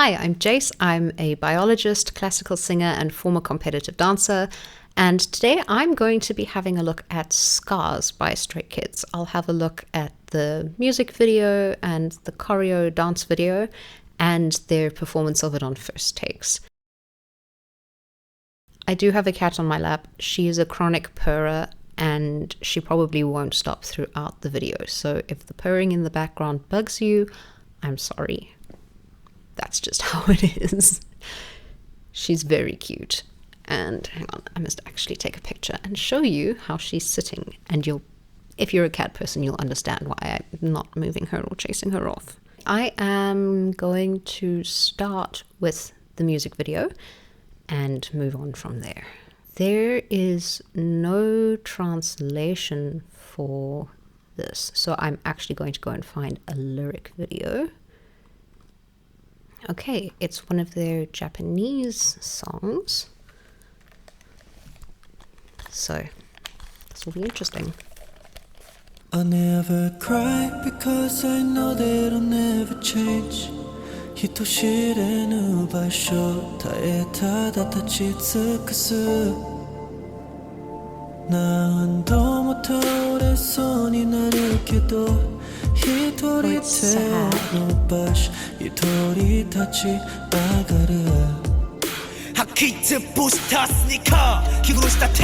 Hi, I'm Jace. I'm a biologist, classical singer, and former competitive dancer. And today I'm going to be having a look at Scars by Stray Kids. I'll have a look at the music video and the choreo dance video and their performance of it on first takes. I do have a cat on my lap. She is a chronic purrer and she probably won't stop throughout the video. So if the purring in the background bugs you, I'm sorry. That's just how it is. She's very cute. And hang on, I must actually take a picture and show you how she's sitting. And if you're a cat person, you'll understand why I'm not moving her or chasing her off. I am going to start with the music video and move on from there. There is no translation for this, so I'm actually going to go and find a lyric video. Okay, it's one of their Japanese songs. So, this will be interesting. I never cry because I know that it'll never change. 人知れぬ場所耐えただ立ち尽くす何度も倒れそうになるけど一人手を伸ばし一人立ち上がるHakit busta sneaker 기구로 스타트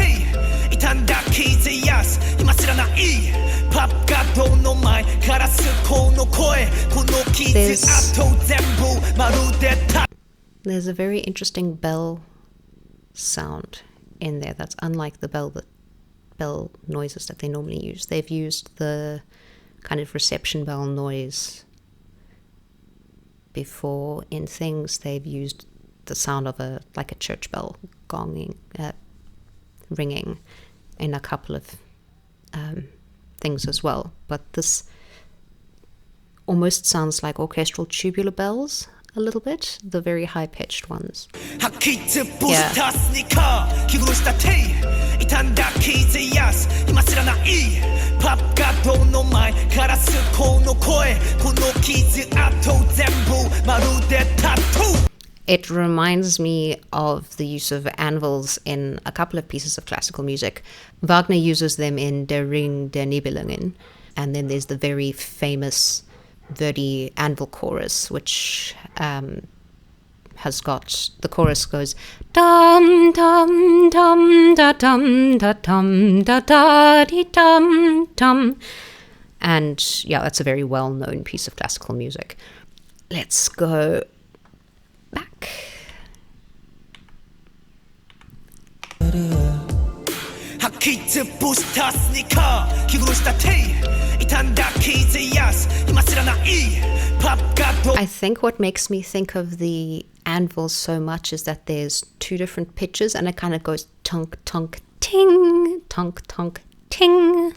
이탄다 키즈야스 이마스라나이 밥가도 노마이 가라스 코노 코에 코노 키즈 아토 젠부 마루데 타. There's a very interesting bell sound in there that's unlike the bell noises that they normally use. They've used the kind of reception bell noise before in things. They've used the sound of a church bell gonging, ringing in a couple of things as well. But this almost sounds like orchestral tubular bells a little bit, the very high-pitched ones. Yeah. It reminds me of the use of anvils in a couple of pieces of classical music. Wagner uses them in Der Ring der Nibelungen, and then there's the very famous Verdi anvil chorus, which has got, the chorus goes dum dum dum da dum da dum da da di dum dum, and yeah, that's a very well-known piece of classical music. Let's go back. I think what makes me think of the anvil so much is that there's two different pitches and it kind of goes tunk tunk ting, tunk tunk ting.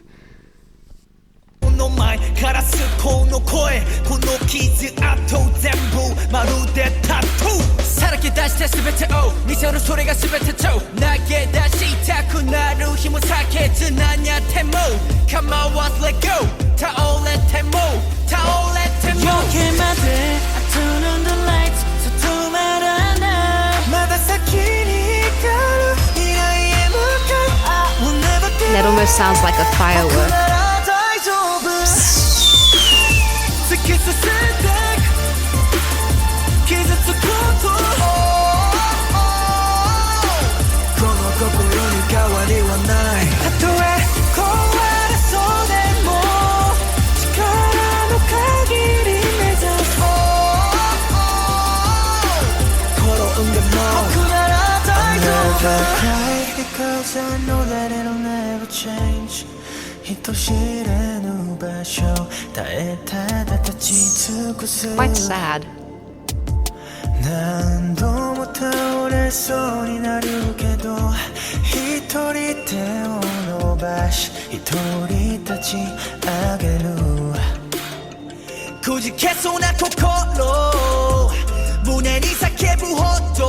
살았게 다시 다全てを見せるそれが全てと投げ出したくなる日も避けず何やっても構わず let go 倒れても倒れても夜明けまで I turn on the lights そう止まらないまだ先に光る未来へ向かう I will never give That almost sounds like a firework. Cry because I know that it'll never change 人知れぬ場所耐えただ立ち尽くす Quite sad. 何度も倒れそうになるけど一人手を伸ばし一人立ち上げるくじけそうな心胸に叫ぶほど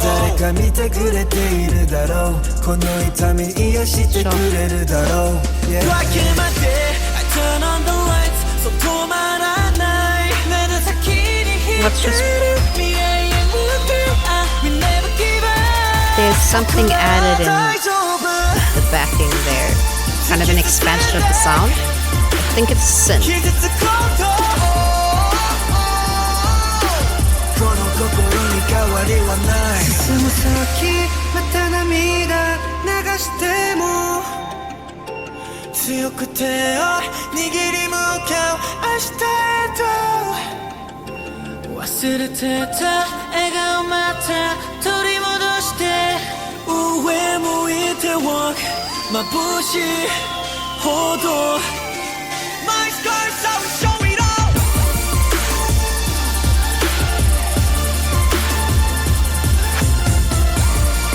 誰か見てくれているだろうこの痛み癒してくれるだろう yeah. 明けまで I turn on the lights そう止まらない目の先に What's just... There's something added in the backing there. Kind of an expansion of the sound. I think it's synth.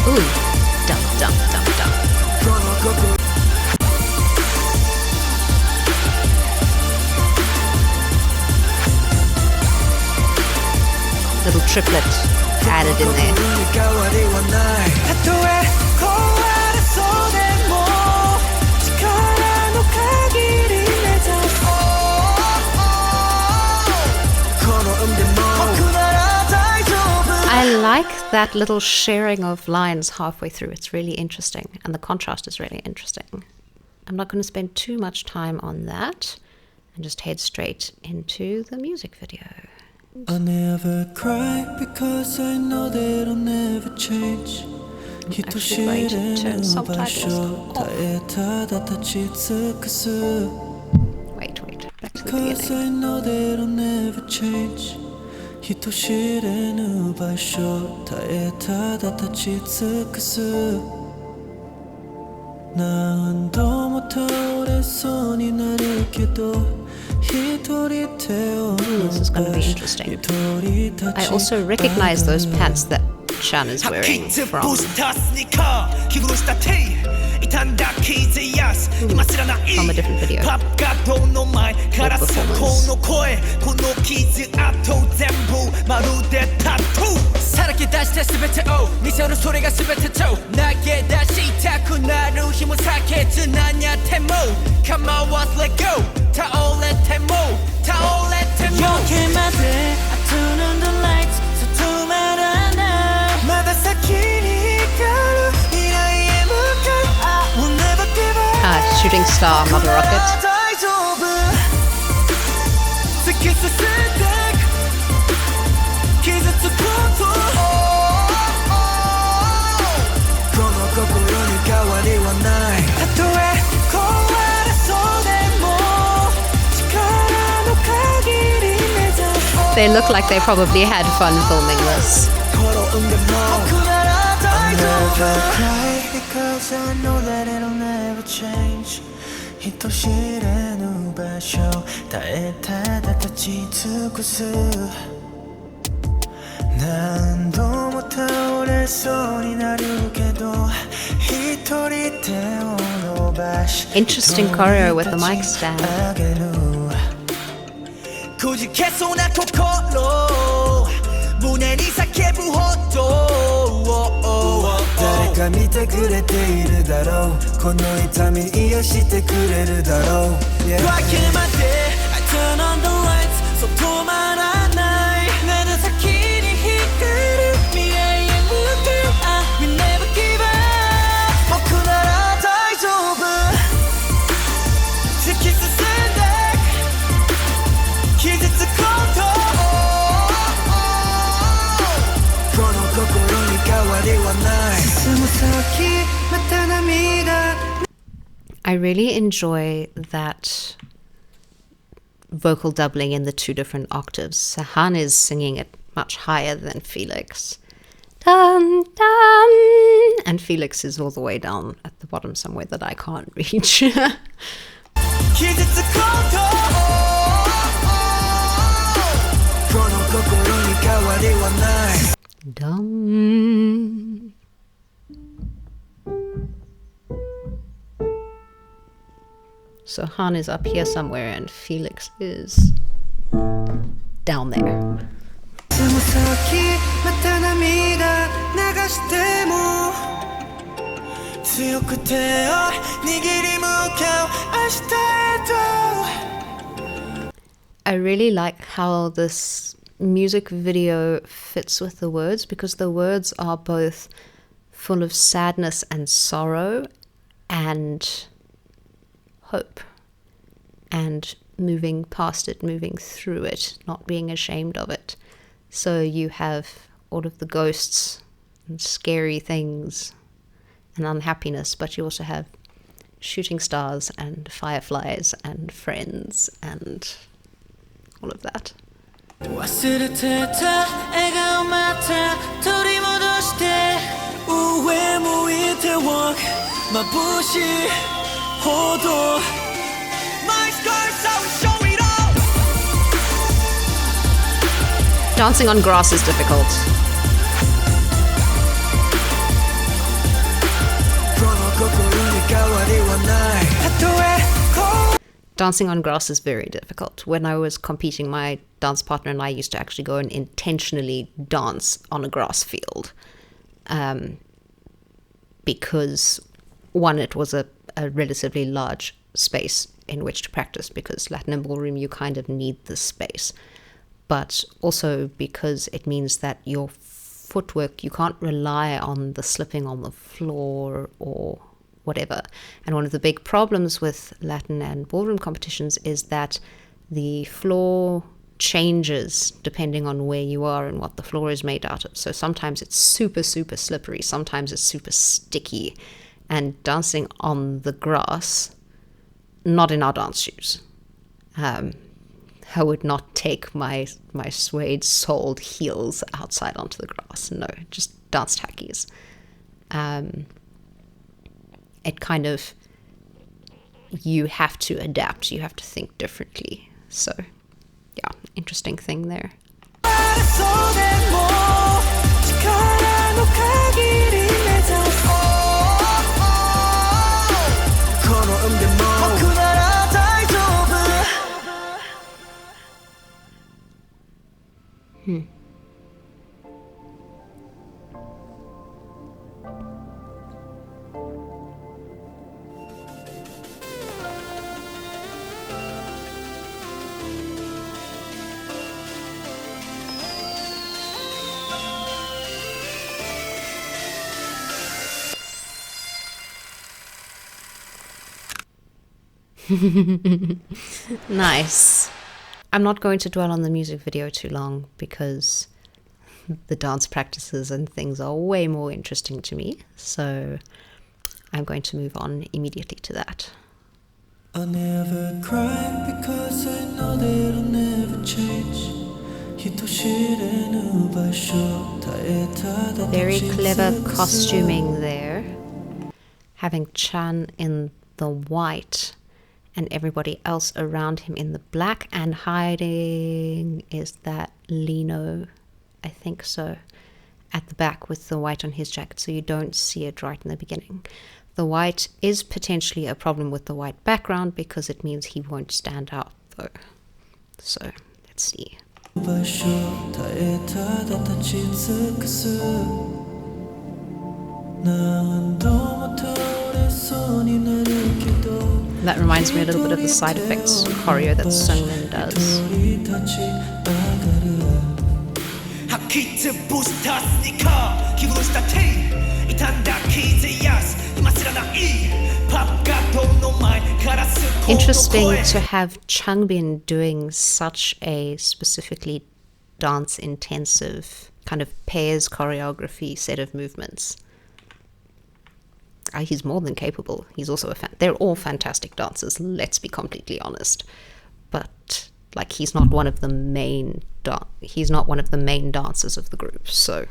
Ooh, dum dum dum dum. Little triplet added in there. I like that little sharing of lines halfway through. It's really interesting, and the contrast is really interesting. I'm not going to spend too much time on that and just head straight into the music video. I never cry because I know that I'll never change. I'm actually going to turn subtitles off. Wait, back to the beginning. Because I know that I'll never change. 人知れぬ場所耐えただ立ち尽くす何度も倒れそうになるけど一人手を This is going to be interesting. I also recognize those pants that Chan is wearing from a different video or shooting star mother rocket. They look like they probably had fun filming this. Because I know that it'll never change 人知れぬ場所耐えただ立ち尽くす何度も倒れそうになるけど一人手を伸ばし Interesting choreo with the mic stand. くじけそうな心胸に叫ぶほど誰か見てくれているだろうこの痛み癒してくれるだろう I turn on the lights そう止まらないまだ先に光る未来へ向く We never give up 僕なら大丈夫突き進んで傷つこうとこの心に変わりはない I really enjoy that vocal doubling in the two different octaves. Sahan is singing it much higher than Felix. Dun, dun, and Felix is all the way down at the bottom somewhere that I can't reach. Dum. So Han is up here somewhere and Felix is down there. I really like how this music video fits with the words because the words are both full of sadness and sorrow and hope and moving past it, moving through it, not being ashamed of it. So you have all of the ghosts and scary things and unhappiness, but you also have shooting stars and fireflies and friends and all of that. 忘れてた笑顔また取り戻して上向いて walk 眩しいほど My scars I will show it all. Dancing on grass is difficult. Dancing on grass is very difficult. When I was competing, my dance partner and I used to actually go and intentionally dance on a grass field. Because one, it was a relatively large space in which to practice, because Latin and ballroom, you kind of need the space. But also because it means that your footwork, you can't rely on the slipping on the floor or whatever. And one of the big problems with Latin and ballroom competitions is that the floor changes depending on where you are and what the floor is made out of. So sometimes it's super, super slippery, sometimes it's super sticky. And dancing on the grass, not in our dance shoes. I would not take my suede soled heels outside onto the grass. No, just dance tackies. It kind of, you have to adapt, you have to think differently. So, yeah, interesting thing there. Nice. I'm not going to dwell on the music video too long because the dance practices and things are way more interesting to me. So I'm going to move on immediately to that. I'll never cry because I know that it'll never change. Very clever costuming there. Having Chan in the white and everybody else around him in the black, and hiding, is that Lino? I think so. At the back with the white on his jacket, so you don't see it right in the beginning. The white is potentially a problem with the white background because it means he won't stand out though. So let's see. That reminds me a little bit of the side effects choreo that Changbin does. Interesting to have Changbin doing such a specifically dance intensive kind of pairs choreography set of movements. He's more than capable. He's also they're all fantastic dancers, let's be completely honest. But like, he's not one of the main dancers of the group, so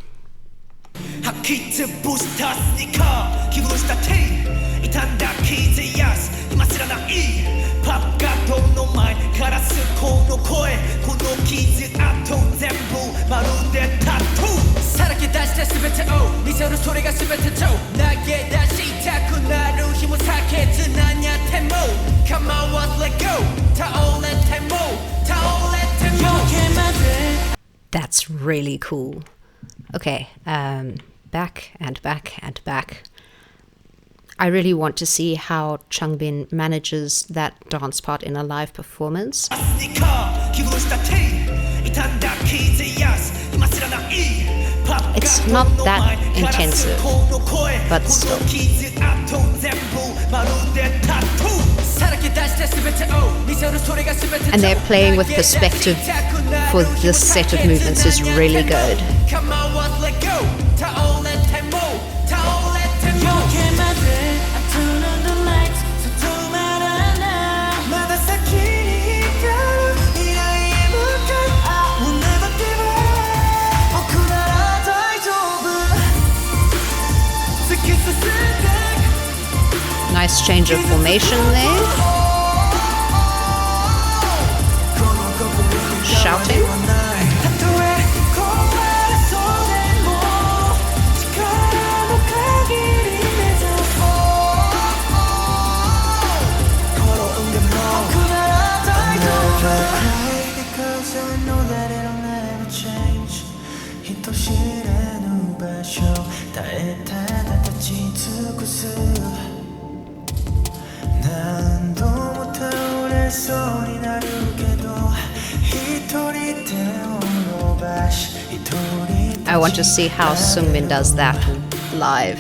that's really cool. Okay, back and back and back. I really want to see how Changbin manages that dance part in a live performance. It's not that intensive, but still. And they're playing with perspective for this set of movements is really good. Nice change of formation there. Shouting. I want to see how Changbin does that live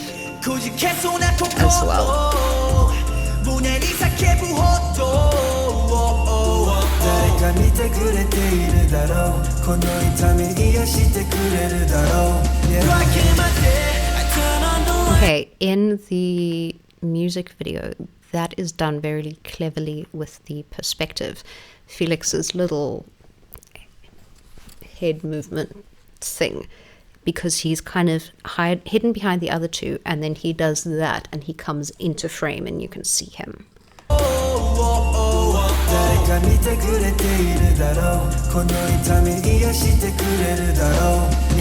as well. Okay, in the music video, that is done very cleverly with the perspective. Felix's little head movement thing, because he's kind of hidden behind the other two, and then he does that and he comes into frame and you can see him.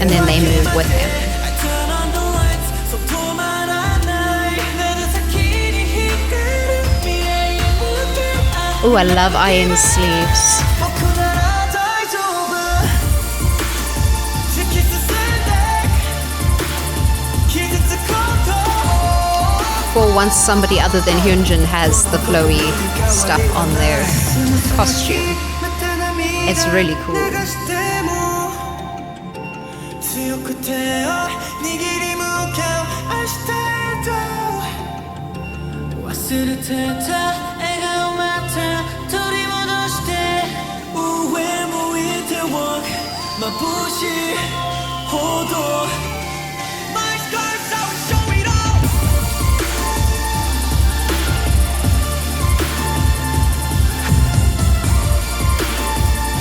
And then they move with him. Oh, I love iron sleeves. For once somebody other than Hyunjin has the flowy stuff on their costume. It's really cool.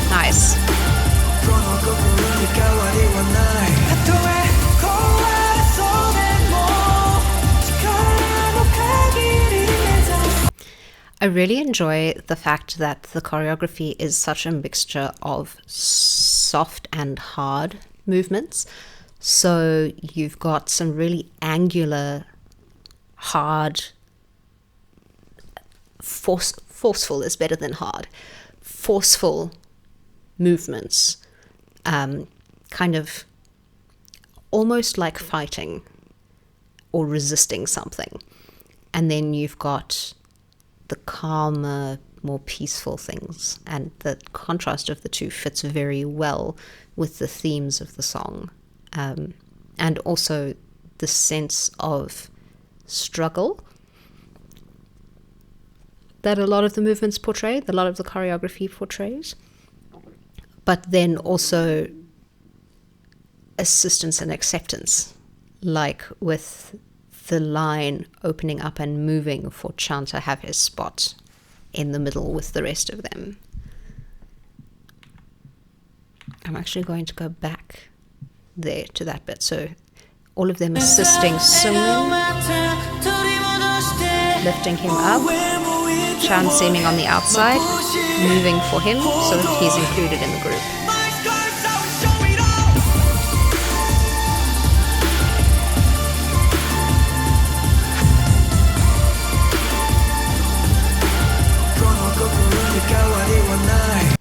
Nice. I really enjoy the fact that the choreography is such a mixture of soft and hard movements. So you've got some really angular, hard, forceful is better than hard, forceful movements, kind of almost like fighting or resisting something. And then you've got the calmer, more peaceful things, and the contrast of the two fits very well with the themes of the song, and also the sense of struggle that a lot of the movements portray, a lot of the choreography portrays, but then also assistance and acceptance, like with the line opening up and moving for Chan to have his spot in the middle with the rest of them. I'm actually going to go back there to that bit. So all of them assisting Sungmin, lifting him up, Chan seeming on the outside, moving for him so that he's included in the group.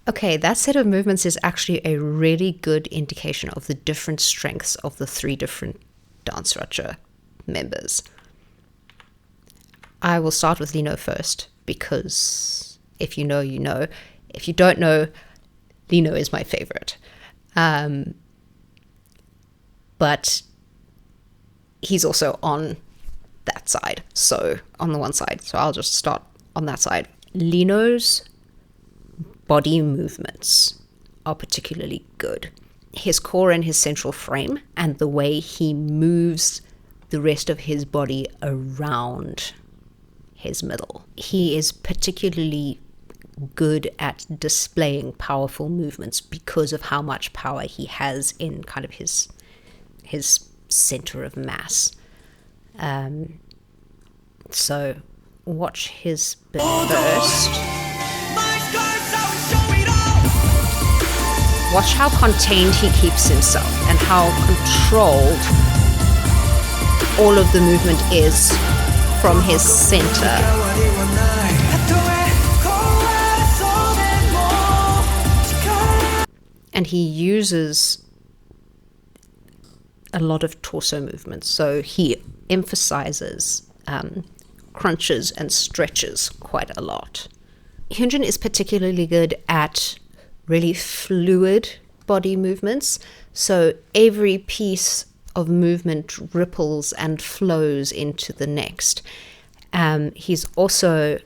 Okay, that set of movements is actually a really good indication of the different strengths of the three different Dance Racha members. I will start with Lino first, because if you know, you know. If you don't know, Lino is my favorite. But he's also on that side, so on the one side. So I'll just start on that side. Lino's body movements are particularly good. His core and his central frame, and the way he moves the rest of his body around his middle. He is particularly good at displaying powerful movements because of how much power he has in kind of his center of mass. So watch his bit first. Watch how contained he keeps himself and how controlled all of the movement is from his center. And he uses a lot of torso movements, so he emphasizes crunches and stretches quite a lot. Hyunjin is particularly good at really fluid body movements, so every piece of movement ripples and flows into the next. He's also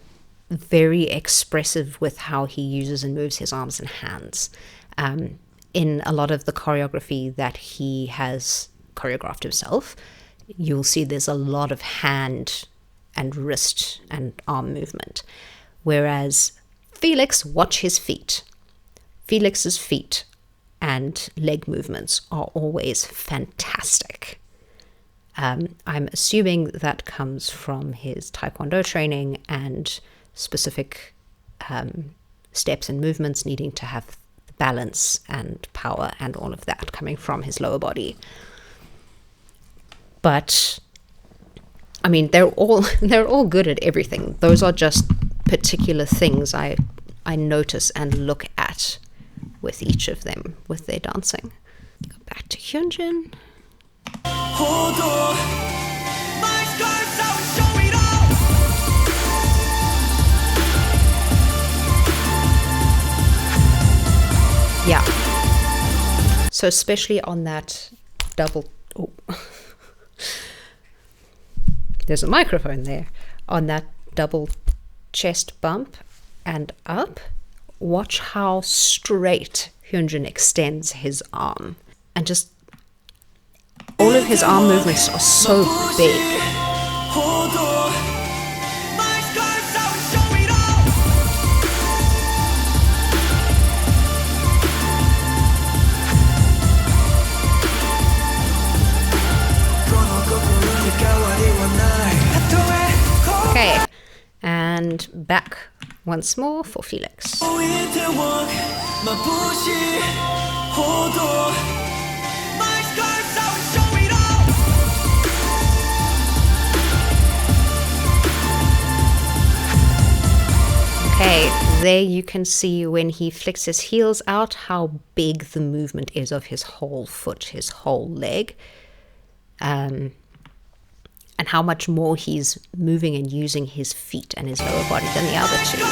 very expressive with how he uses and moves his arms and hands. In a lot of the choreography that he has choreographed himself, you'll see there's a lot of hand and wrist and arm movement. Whereas Felix, watch his feet. Felix's feet and leg movements are always fantastic. I'm assuming that comes from his Taekwondo training and specific steps and movements needing to have balance and power and all of that coming from his lower body. But I mean, they're all good at everything. Those are just particular things I notice and look at with each of them with their dancing. Go back to Hyunjin. Yeah. So especially on that double... Oh. There's a microphone there. On that double chest bump and up, watch how straight Hyunjin extends his arm. And just... all of his arm movements are so big. Okay, and back once more for Felix. Okay, there you can see when he flicks his heels out how big the movement is of his whole foot, his whole leg. And how much more he's moving and using his feet and his lower body than the other two.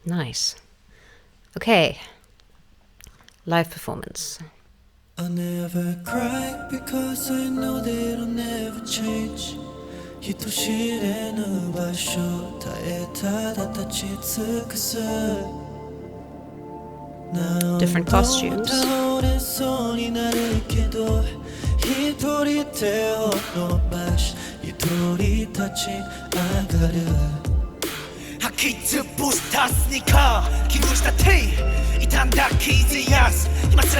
Nice. Okay. Live performance. I never cry because I know that I'll never change. 人知れぬ場所耐えただ立ち尽くす Different costumes. 倒れそうになるけど一人手を伸ばし一人立ち上がる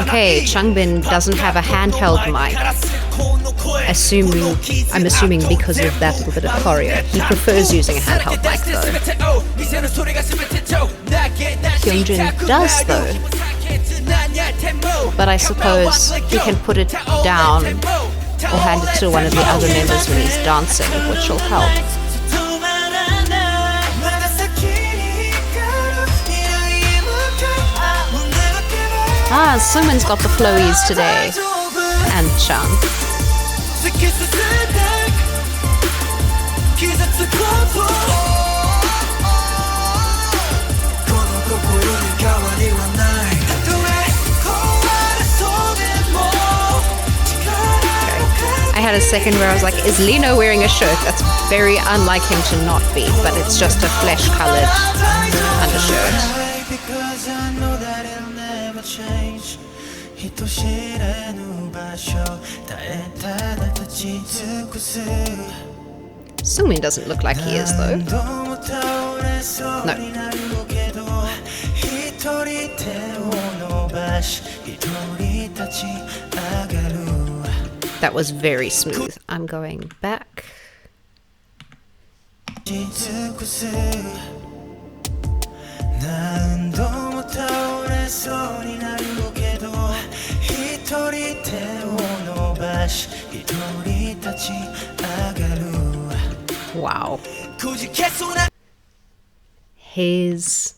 Okay, Changbin doesn't have a handheld mic. I'm assuming because of that little bit of choreo. He prefers using a handheld mic though. Hyunjin does though. But I suppose he can put it down or hand it to one of the other members when he's dancing, which will help. Sumin's got the flowies today. And Chan. I had a second where I was like, is Lino wearing a shirt? That's very unlike him to not be, but it's just a flesh-colored undershirt. Sungmin doesn't look like he is, though. No. That was very smooth. I'm going back. Wow. His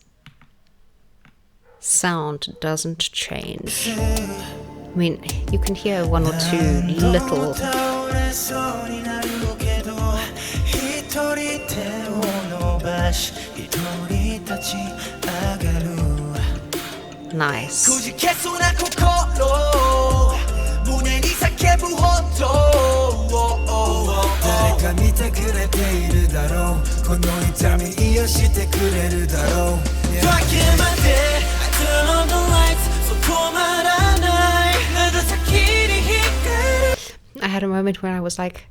sound doesn't change. I mean, you can hear one or two little... Nice. I had a moment where I was like,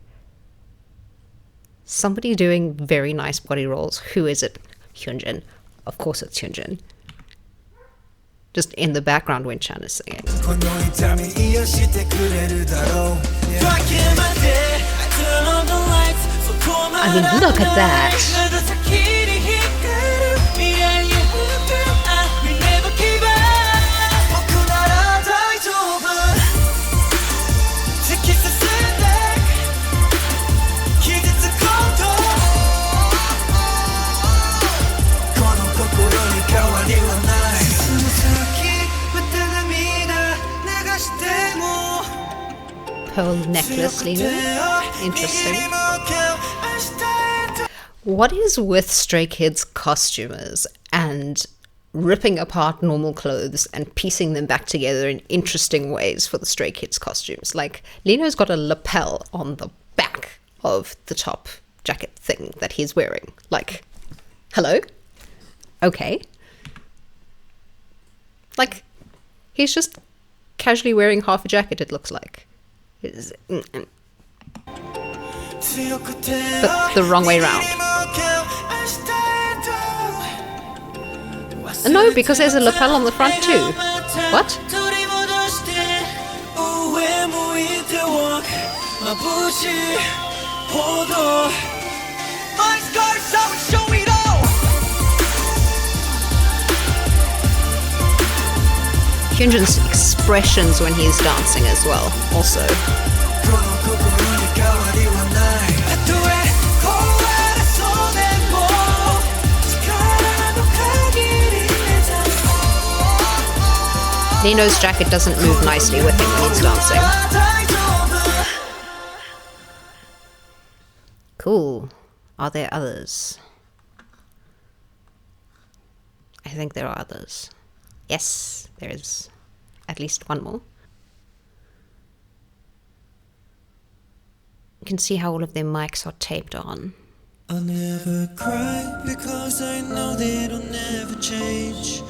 somebody doing very nice body rolls. Who is it? Hyunjin. Of course it's Hyunjin. Just in the background when Chan is singing. I mean, look at that. Pearl necklace, Lino. Interesting. What is with Stray Kids costumers and ripping apart normal clothes and piecing them back together in interesting ways for the Stray Kids costumes? Like, Lino's got a lapel on the back of the top jacket thing that he's wearing. Like, hello? Okay. Like, he's just casually wearing half a jacket, it looks like. But the wrong way round. No, because there's a lapel on the front too. What? Hyunjin's expressions when he's dancing as well, also. Lino's jacket doesn't move nicely with him when he's dancing. Cool. Are there others? I think there are others. Yes, there is at least one more. You can see how all of their mics are taped on. I'll never cry because I know that it'll never change.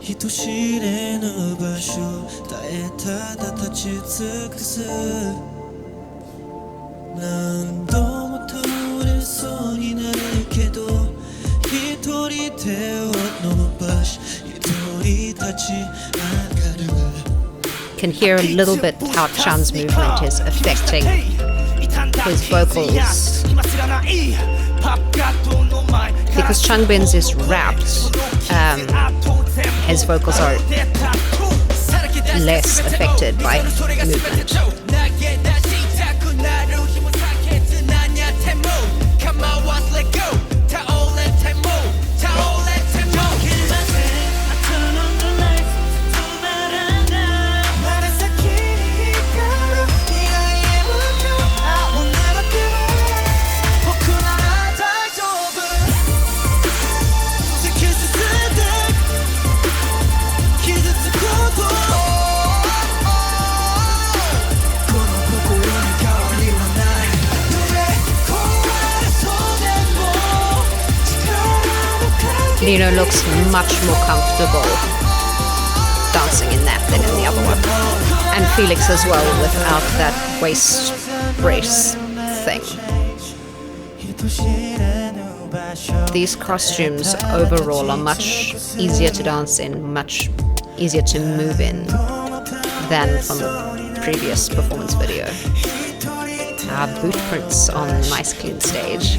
人知れぬ場所耐えただ立ち尽くす何度も倒れそうになるけど一人手を伸ばし一人立ち上がる Can hear a little bit how Chan's movement is affecting his vocals. Because Changbin's is wrapped, his vocals are less affected by movement. Lino looks much more comfortable dancing in that than in the other one. And Felix as well, without that waist brace thing. These costumes overall are much easier to dance in, much easier to move in than from the previous performance video. Boot prints on nice clean stage.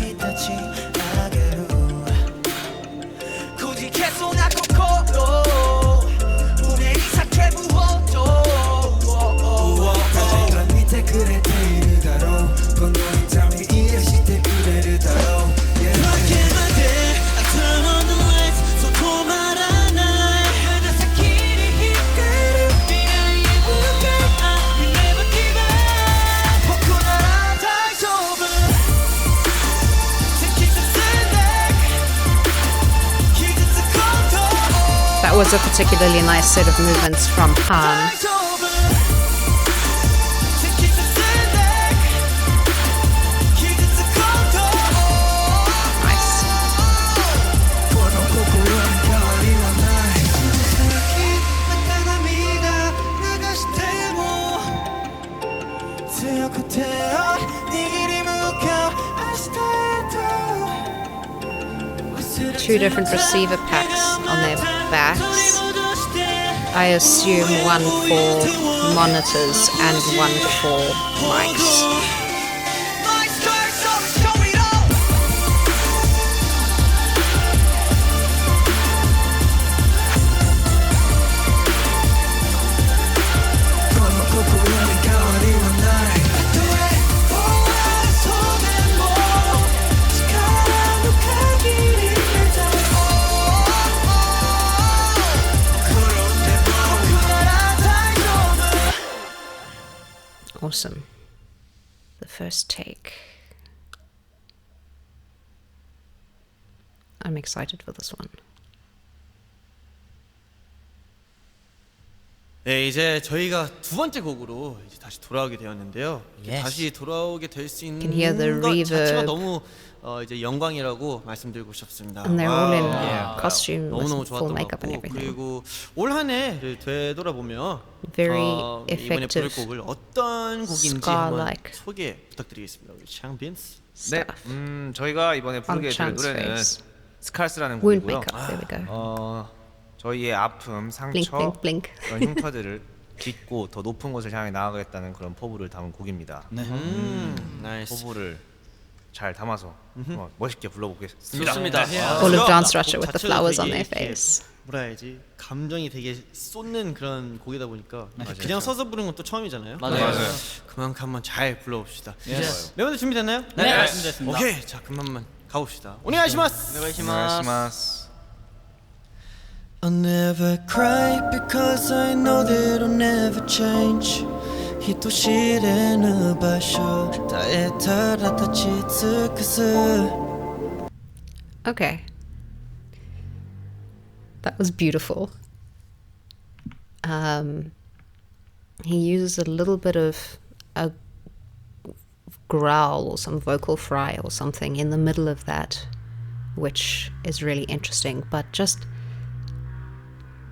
That was a particularly nice set of movements from Han. Two different receiver packs on their backs. I assume one for monitors and one for mics. Awesome. The first take. I'm excited for this one. 네, 이제 저희가 두 번째 곡으로 이제 다시 돌아오게 되었는데요. 다시 돌아오게 될 수 있는 Can hear the 것 자체가 reverb. 너무 이제 영광이라고 말씀드리고 싶습니다. And they're all in 와, costume with 너무너무 full 좋았던 것 makeup and 같고, everything. 그리고 올 한 해를 되돌아보면 Very 이번에 부를 effective 곡을 어떤 곡인지 scar-like 한번 소개 부탁드리겠습니다. 우리 창빈. 네, 저희가 이번에 부르게 될 Chang's 노래는 face. 스칼스라는 Wound 곡이고요. makeup. There we go. 저희의 아픔, Blink, 상처, blink, blink. 그런 흉터들을 딛고 더 높은 곳을 향해 나아가겠다는 그런 포부를 담은 곡입니다. 나이스. 포부를 잘 담아서 멋있게 불러보겠습니다. 좋습니다. All of Dance Russia with the 자체도 flowers on 되게 their 이렇게 face. 뭐라 해야지, 감정이 되게 쏟는 그런 곡이다 보니까 맞아요. 그냥 서서 부르는 건 또 처음이잖아요. 맞아요. 그만큼 한번 잘 불러봅시다. Yes. 멤버들 준비됐나요? 네, 준비됐습니다. 오케이, 자 그만만 가봅시다. 오네가시마스. 오네가시마스. I'll never cry because I know that I'll never change 人知れぬ場所耐えたら立ち尽くす Okay. That was beautiful. He uses a little bit of a growl or some vocal fry or something in the middle of that, which is really interesting. But just,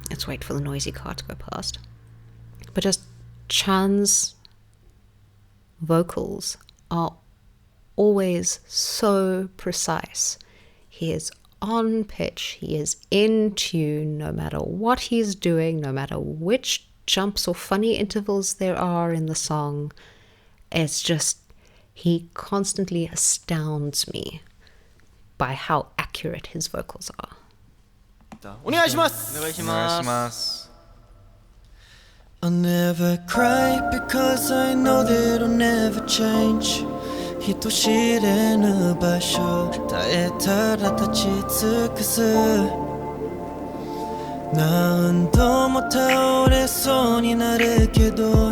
let's wait for the noisy car to go past. But just Chan's vocals are always so precise. He is on pitch, he is in tune, no matter what he's doing, no matter which jumps or funny intervals there are in the song. It's just, he constantly astounds me by how accurate his vocals are. 오네가시마스. 오네가시마스. I'll never cry because I know that it'll never change 人知れぬ場所耐えたら立ち尽くす何度も倒れそうになるけど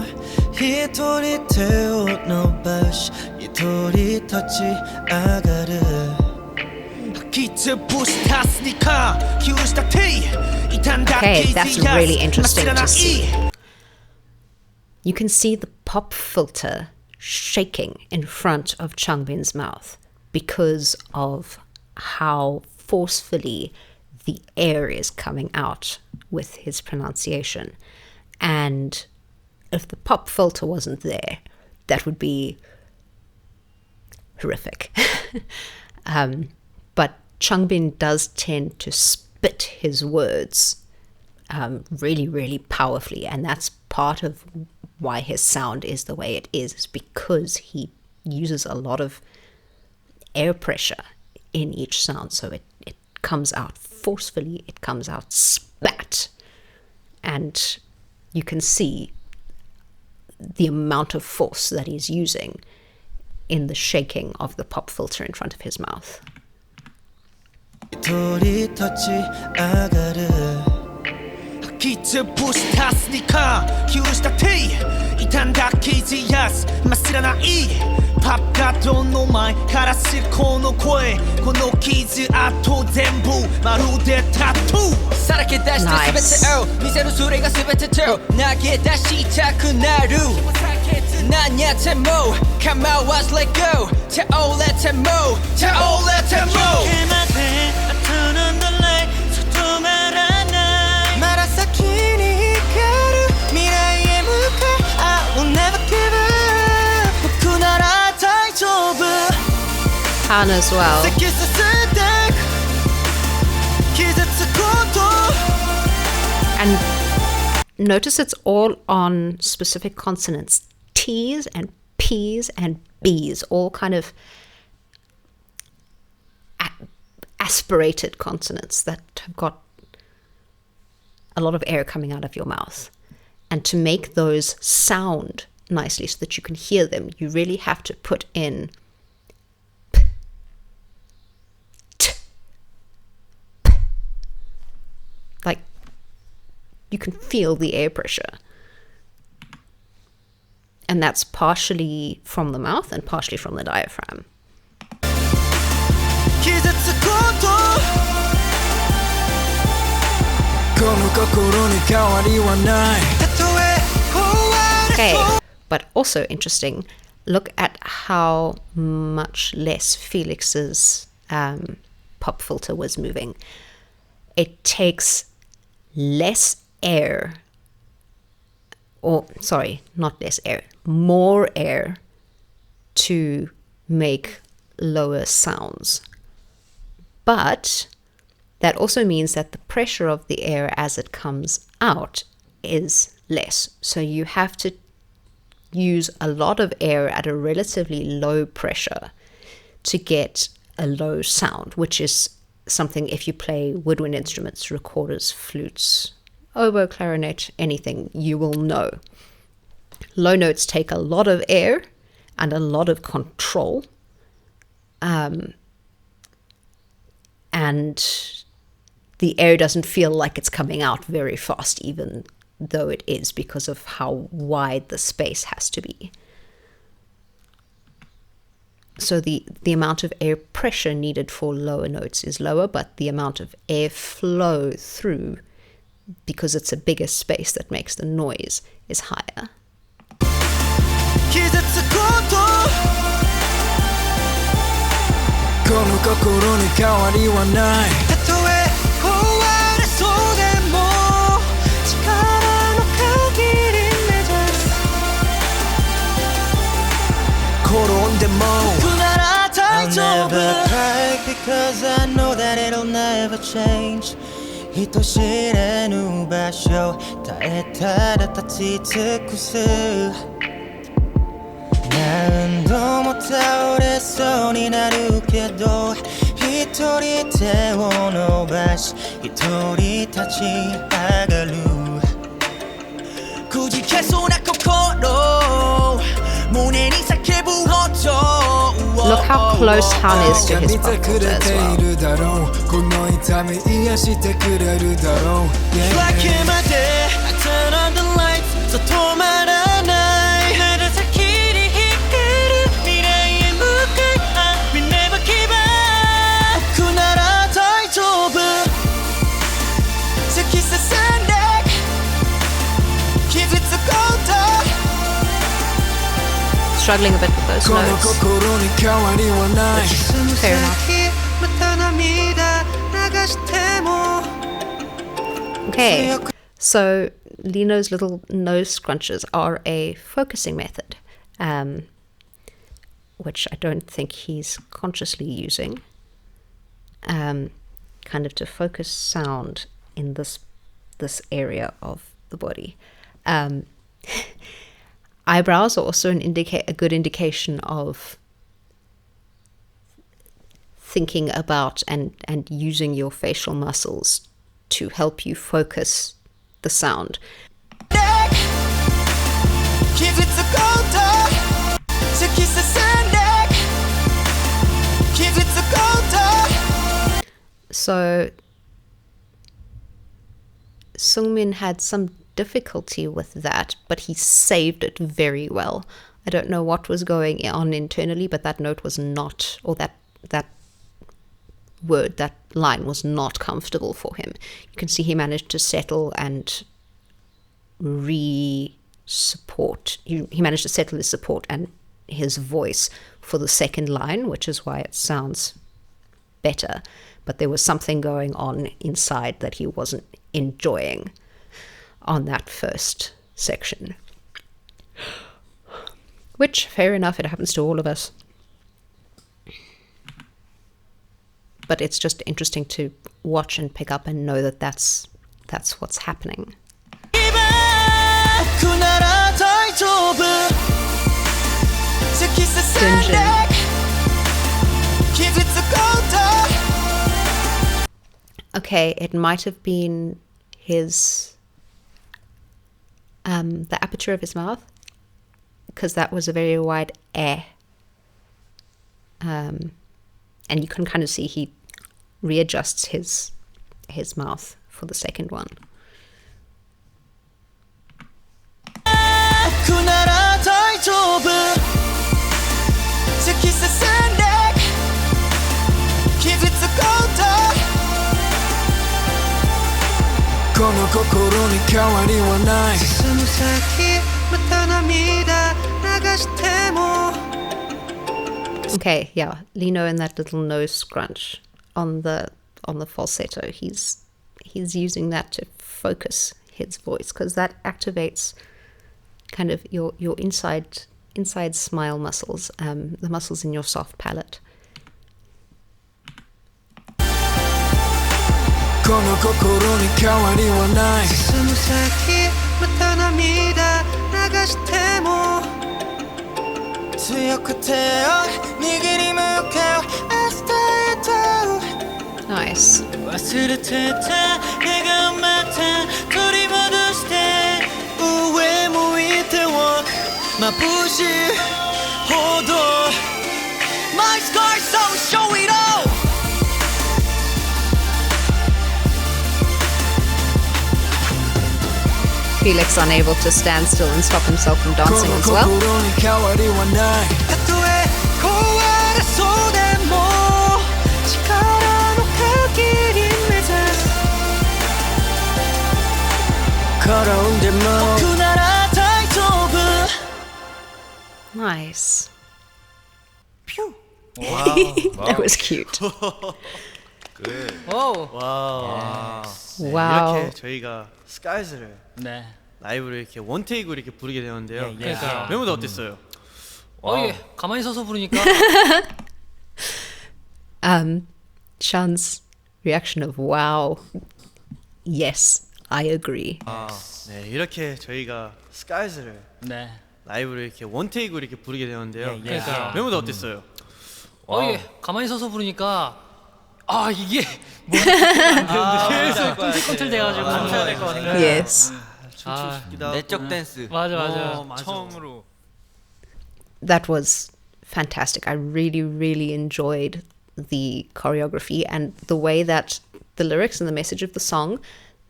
一人手を伸ばし一人立ち上がる Okay, that's really interesting to see. You can see the pop filter shaking in front of Changbin's mouth because of how forcefully the air is coming out with his pronunciation. And if the pop filter wasn't there, that would be horrific. But Changbin does tend to spit his words really, really powerfully, and that's part of why his sound is the way it is because he uses a lot of air pressure in each sound, so it comes out forcefully, it comes out spat, and you can see the amount of force that he's using in the shaking of the pop filter in front of his mouth. 一人立ち上がる 기트 부스타스니까 휴스타티 이탄다키지야스 마시라나이 팝가도 노마이 가라시코 노 코에 고노키즈 아토 덴부 마루데 타투 사라케 다시 스베트오 미세루 수레가 스베트오 나게 다시 타쿠나루 나냐 테모 Come out was let go 타올레 테모 타올레 테모 I turn on the light so 말아나 말아서키니 가루 미래에向か I will never give up 僕なら大丈夫 Han as well. 突き進んで傷つくこと And notice it's all on specific consonants. T's and P's and B's, all kind of aspirated consonants that have got a lot of air coming out of your mouth. And to make those sound nicely so that you can hear them, you really have to put in p, t, p. Like, you can feel the air pressure. And that's partially from the mouth and partially from the diaphragm. Okay, but also interesting, look at how much less Felix's pop filter was moving. It takes less air, or sorry, not less air, more air to make lower sounds. But that also means that the pressure of the air as it comes out is less. So you have to use a lot of air at a relatively low pressure to get a low sound, which is something if you play woodwind instruments, recorders, flutes, oboe, clarinet, anything, you will know. Low notes take a lot of air and a lot of control. And the air doesn't feel like it's coming out very fast, even though it is, because of how wide the space has to be. So the amount of air pressure needed for lower notes is lower, but the amount of air flow through, because it's a bigger space that makes the noise, is higher. I'll never cry because I know that it'll never change 人知れぬ場所耐えたら立ち尽くす何度も倒れそうになるけど一人手を伸ばし一人立ち上がるくじ 계속 나心胸に叫ぶほど Look how close Han is to his vocals as well. この痛み癒してくれるだろう 夜明けまで I turn on the lights そう止まらないまだ先に光る未来へ向かい I will never give up 僕なら大丈夫突き進んで傷つこうと Struggling a bit with those この notes. 心に変わりはない Fair enough. また涙流しても Okay, so Lino's little nose scrunches are a focusing method, which I don't think he's consciously using, kind of to focus sound in this area of the body. Eyebrows are also a good indication of thinking about and using your facial muscles to help you focus the sound. So Sungmin had some difficulty with that, but he saved it very well. I don't know what was going on internally, but that note was not, or that word, that line was not comfortable for him. You can see he managed to settle and support. He managed to settle his support and his voice for the second line, which is why it sounds better. But there was something going on inside that he wasn't enjoying on that first section. Which, fair enough, it happens to all of us. But it's just interesting to watch and pick up and know that that's what's happening. Dungeon. Okay, it might have been his the aperture of his mouth, because that was a very wide eh. And you can kind of see he readjusts his mouth for the second one. Okay, yeah, Lino and that little nose scrunch on the falsetto. He's using that to focus his voice, because that activates kind of your inside smile muscles, the muscles in your soft palate. Nice. My scars don't show it all. Felix unable to stand still and stop himself from dancing as well. Nice. That was cute. Wow. 이렇게 저희가 스카이즈를 네. 라이브로 이렇게 원테이크로 이렇게 부르게 되는데요. 그러니까. 멤버들 어땠어요? 예. 가만히 서서 부르니까 Sean's reaction of wow. Yes, I agree. 네, 이렇게 저희가 스카이즈를 네. 라이브로 이렇게 원테이크로 이렇게 부르게 되는데요. 그러니까. 멤버들 어땠어요? 예. 가만히 서서 부르니까 이게 뭔가 안 되는데 계속 꿈틀꿈틀 돼가지고 감춰야 될 것 같아요. Yes. 춤추고 싶기도 하고. 내적 댄스. 맞아. 처음으로. That was fantastic. I really, really enjoyed the choreography and the way that the lyrics and the message of the song,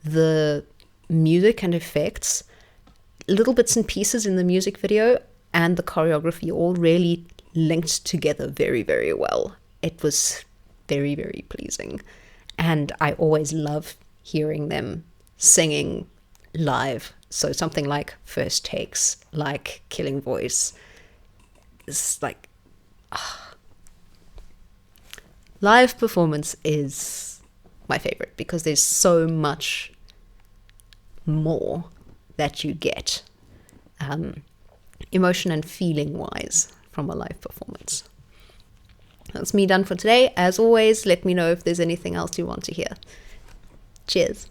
the music and effects, little bits and pieces in the music video and the choreography all really linked together very, very well. It was very, very pleasing. And I always love hearing them singing live. So something like First Takes, like Killing Voice. It's like... Live performance is my favorite because there's so much more that you get emotion and feeling wise from a live performance. That's me done for today. As always, let me know if there's anything else you want to hear. Cheers.